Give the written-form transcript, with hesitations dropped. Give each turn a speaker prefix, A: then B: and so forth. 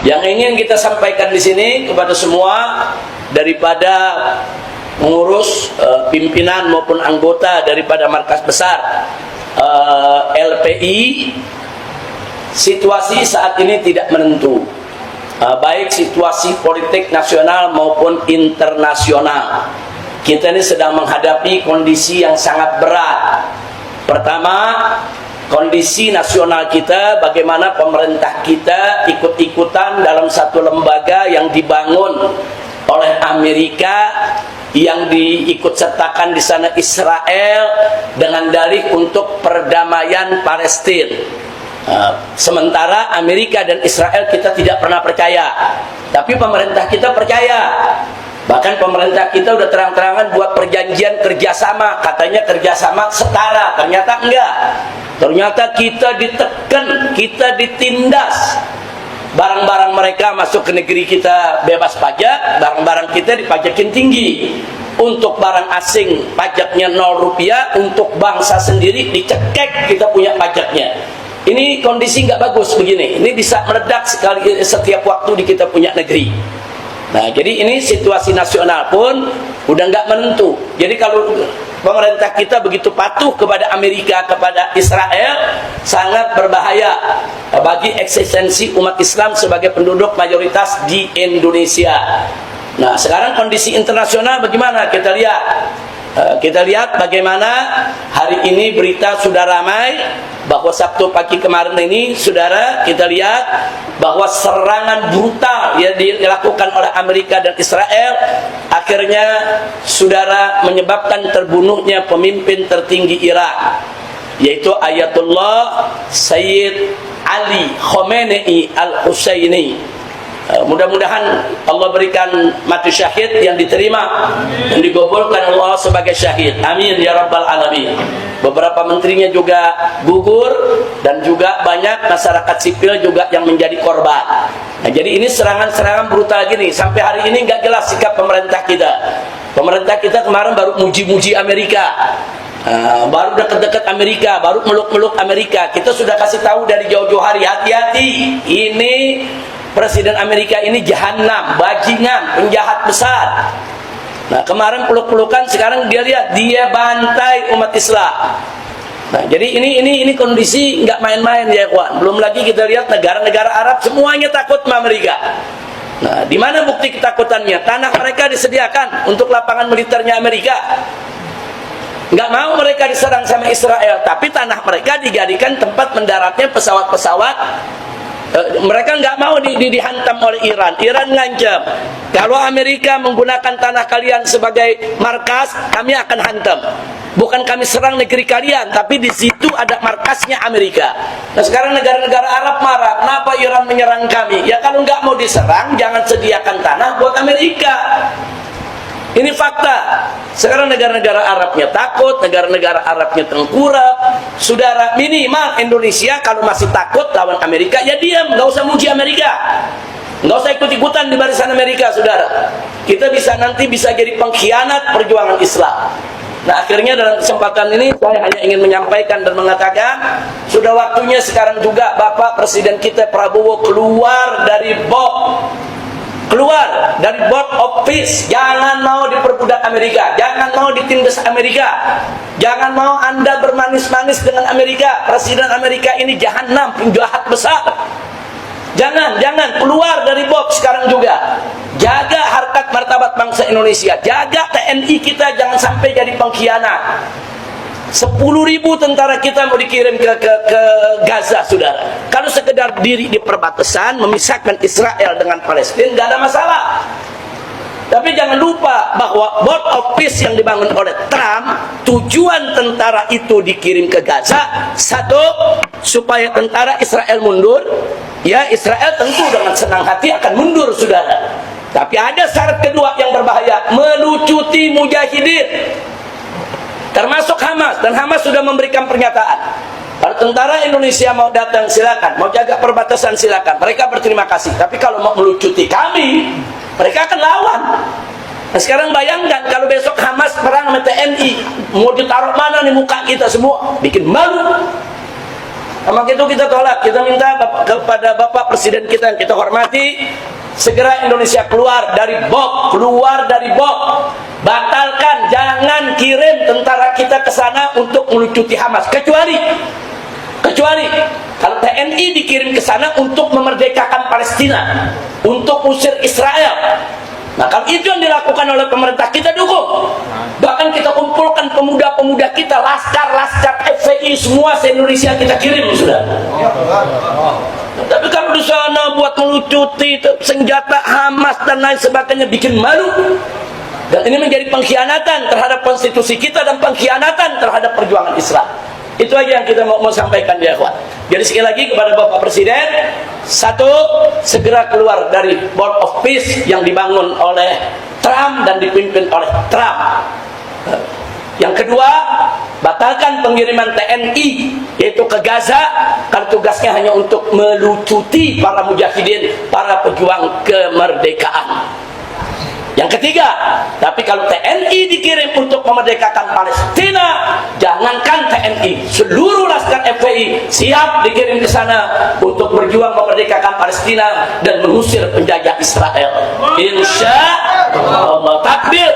A: Yang ingin kita sampaikan di sini kepada semua, daripada mengurus pimpinan maupun anggota daripada markas besar LPI, situasi saat ini tidak menentu, baik situasi politik nasional maupun internasional. Kita ini sedang menghadapi kondisi yang sangat berat. Pertama, kondisi nasional kita, bagaimana pemerintah kita ikut-ikutan dalam satu lembaga yang dibangun oleh Amerika, yang diikut-sertakan di sana Israel dengan dalih untuk perdamaian Palestina. Sementara Amerika dan Israel kita tidak pernah percaya, tapi pemerintah kita percaya. Bahkan pemerintah kita udah terang-terangan buat perjanjian kerjasama, katanya kerjasama setara, ternyata enggak. Ternyata kita ditekan, kita ditindas. Barang-barang mereka masuk ke negeri kita bebas pajak, barang-barang kita dipajakin tinggi. Untuk barang asing pajaknya 0 rupiah, untuk bangsa sendiri dicekek kita punya pajaknya. Ini kondisi nggak bagus begini. Ini bisa meledak sekali setiap waktu di kita punya negeri. Nah, jadi ini situasi nasional pun udah nggak menentu. Jadi kalau pemerintah kita begitu patuh kepada Amerika, kepada Israel, sangat berbahaya bagi eksistensi umat Islam sebagai penduduk mayoritas di Indonesia. Nah, sekarang kondisi internasional bagaimana? Kita lihat bagaimana hari ini berita sudah ramai bahwa Sabtu pagi kemarin ini, saudara, kita lihat bahwa serangan brutal yang dilakukan oleh Amerika dan Israel akhirnya, saudara, menyebabkan terbunuhnya pemimpin tertinggi Irak, yaitu Ayatullah Sayyid Ali Khamenei Al-Husaini. Mudah-mudahan Allah berikan mati syahid yang diterima dan digobulkan Allah sebagai syahid. Amin ya rabbal alamin. Beberapa menterinya juga gugur dan juga banyak masyarakat sipil juga yang menjadi korban. Nah, jadi ini serangan-serangan brutal gini. Sampai hari ini nggak jelas sikap pemerintah kita. Pemerintah kita kemarin baru muji-muji Amerika. Baru dekat-dekat Amerika, baru meluk-meluk Amerika. Kita sudah kasih tahu dari jauh-jauh hari, hati-hati. Ini Presiden Amerika ini jahanam, bajingan, penjahat besar. Nah, kemarin peluk-pelukan, sekarang dia lihat, dia bantai umat Islam. Nah, jadi ini kondisi nggak main-main ya, kawan. Belum lagi kita lihat negara-negara Arab semuanya takut sama Amerika. Nah, di mana bukti ketakutannya? Tanah mereka disediakan untuk lapangan militernya Amerika. Nggak mau mereka diserang sama Israel, tapi tanah mereka dijadikan tempat mendaratnya pesawat-pesawat. Mereka nggak mau dihantam oleh Iran. Iran ngancam, kalau Amerika menggunakan tanah kalian sebagai markas, kami akan hantam. Bukan kami serang negeri kalian, tapi di situ ada markasnya Amerika. Nah, sekarang negara-negara Arab marah, kenapa Iran menyerang kami? Ya kalau nggak mau diserang, jangan sediakan tanah buat Amerika. Ini fakta. Sekarang negara-negara Arabnya takut, negara-negara Arabnya tengkurap. Saudara, minimal Indonesia kalau masih takut lawan Amerika, ya diam, nggak usah muji Amerika, nggak usah ikut-ikutan di barisan Amerika, saudara. Kita nanti bisa jadi pengkhianat perjuangan Islam. Nah, akhirnya dalam kesempatan ini saya hanya ingin menyampaikan dan mengatakan, sudah waktunya sekarang juga Bapak Presiden kita Prabowo keluar dari board of peace. Jangan mau diperbudak Amerika, jangan mau ditindas Amerika, jangan mau Anda bermanis-manis dengan Amerika. Presiden Amerika ini jahanam, penjahat besar. Jangan keluar dari box sekarang juga. Jaga harkat martabat bangsa Indonesia, jaga TNI kita jangan sampai jadi pengkhianat. 10.000 tentara kita mau dikirim ke Gaza, saudara. Kalau sekedar diri di perbatasan memisahkan Israel dengan Palestina, nggak ada masalah. Tapi jangan lupa bahwa board of peace yang dibangun oleh Trump, tujuan tentara itu dikirim ke Gaza, satu, supaya tentara Israel mundur. Ya, Israel tentu dengan senang hati akan mundur, saudara. Tapi ada syarat kedua yang berbahaya, melucuti mujahidin, termasuk Hamas. Dan Hamas sudah memberikan pernyataan, kalau tentara Indonesia mau datang silakan, mau jaga perbatasan silakan, mereka berterima kasih. Tapi kalau mau melucuti kami, mereka akan lawan. Nah, sekarang bayangkan kalau besok Hamas perang sama TNI, mau ditaruh mana nih muka kita semua? Bikin malu. Maka itu kita tolak. Kita minta kepada Bapak Presiden kita yang kita hormati, segera Indonesia keluar dari BOB, batalkan, jangan kirim tentara kita ke sana untuk melucuti Hamas, kecuali kalau TNI dikirim ke sana untuk memerdekakan Palestina, untuk usir Israel. Nah, kalau itu yang dilakukan oleh pemerintah, kita dukung. Bahkan kita kumpulkan pemuda-pemuda kita, laskar FPI semua se-Indonesia kita kirim sudah. Tapi kalau di sana buat melucuti senjata Hamas dan lain sebagainya, bikin malu. Dan ini menjadi pengkhianatan terhadap konstitusi kita dan pengkhianatan terhadap perjuangan Islam. Itu aja yang kita mau sampaikan ya ikhwan. Jadi sekali lagi kepada Bapak Presiden, satu, segera keluar dari Board of Peace yang dibangun oleh Trump dan dipimpin oleh Trump. Yang kedua, batalkan pengiriman TNI yaitu ke Gaza, karena tugasnya hanya untuk melucuti para mujahidin, para pejuang kemerdekaan. Yang ketiga, tapi kalau TNI dikirim untuk memerdekakan Palestina, jangankan TNI, seluruh laskar FPI siap dikirim ke sana untuk berjuang memerdekakan Palestina dan mengusir penjajah Israel. Insya Allah. Takbir.